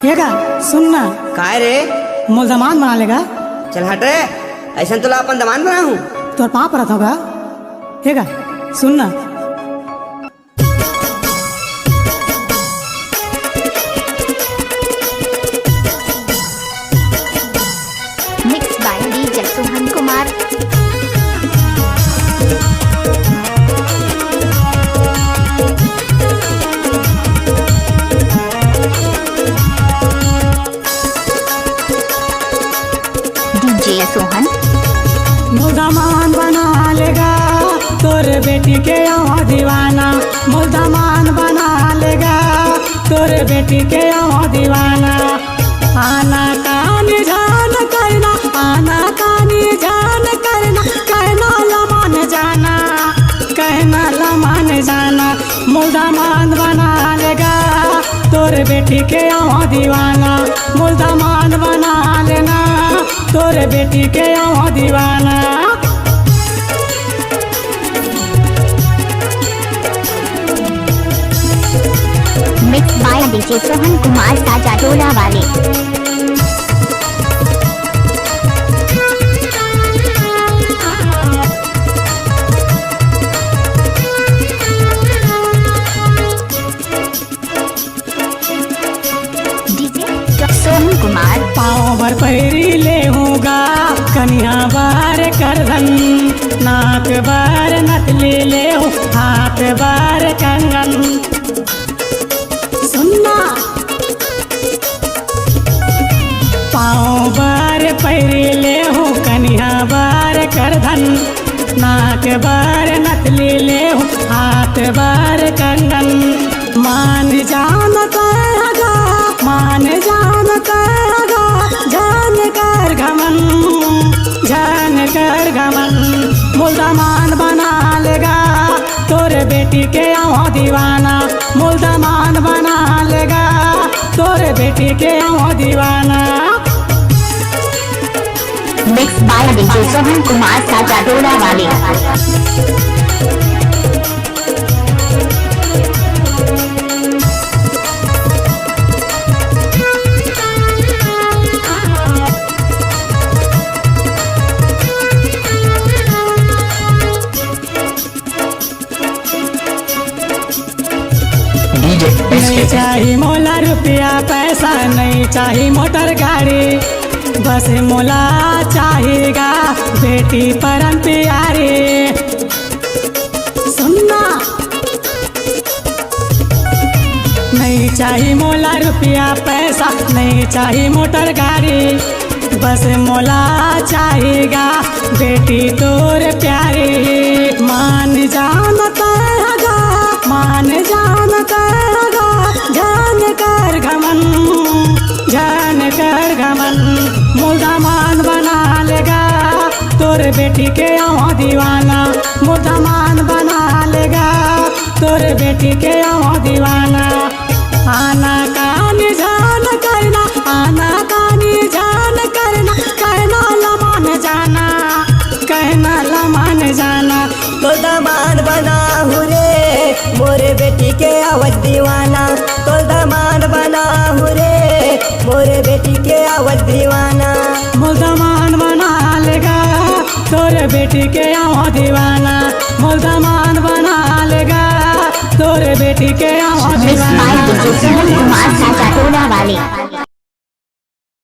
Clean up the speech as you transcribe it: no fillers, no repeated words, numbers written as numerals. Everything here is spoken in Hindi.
ये का सुनना काय रे मोल दमान बना लेगा। चल हट रे, ऐसा तो अपन दमान बना हूँ। तो पाप रहता होगा। ये का सुनना mix by DJ Sohan Kumar. DJ Sohan मोल दमान बना लेगा तोरे बेटी के यहाँ दीवाना। मोल दमान बना लेगा तोरे बेटी के यहाँ दीवाना। आना कानी जान करना, आना कानी जान करना, कहना लमान जाना, कहना लमान जाना। मोल दमान बना लेगा तोरे बेटी के यहाँ दीवाना। मोल दमान बना लेना तोरे बेटी के यहाँ दीवाना। Mix by DJ Sohan Kumar Saja Tola वाले। डीजे सोहन कुमार पाँव भर पैरी ले होगा कन्या बार करधन। नाक बार नथली ले हो हाथ बार कंगन। सुनना पाँव बार पैरी ले हो कन्या बार करधन। नाक बार नथली ले हो हाथ बार कंगन। मान जान करेगा, मान जान करेगा, जान कर घमन, जान कर घमन। मोल दमान बना लेगा तोरे बेटी के यहाँ दीवाना। मोल दमान बना लेगा तोरे बेटी के यहाँ दीवाना। Mix by DJ Sohan Kumar Saja Tola वाले। नहीं चाहिए मोला रुपया पैसा, नहीं चाहिए मोटर गाड़ी, बस मोला चाहिएगा बेटी परम प्यारी। सुनना नहीं चाहिए मोला रुपया पैसा, नहीं चाहिए मोटर गाड़ी, बस मोला चाहिएगा बेटी तोर प्यारी। मान जान करेगा, मान जान करेगा, जान कर घमन, जान कर घमन। मोल दमान बना लेगा तोरे बेटी के यहाँ दीवाना। मोल दमान बना लेगा तोरे बेटी के यहाँ दीवाना। आना कानी जान करना, आना कानी जान करना, कहना लमान जाना, कहना लमान जाना। तो दमान बना हूँ रे मोरे बेटी के आवत दीवाना। तो दमान बना हूँ रे मोरे बेटी के आवत दीवाना। मोल दमान बना लेगा तोरे बेटी के यहाँ दीवाना। मोल दमान बना लेगा तोरे बेटी के यहाँ मिक्स बाय दीवाना। डीजे सोहन कुमार साजा टोला वाले।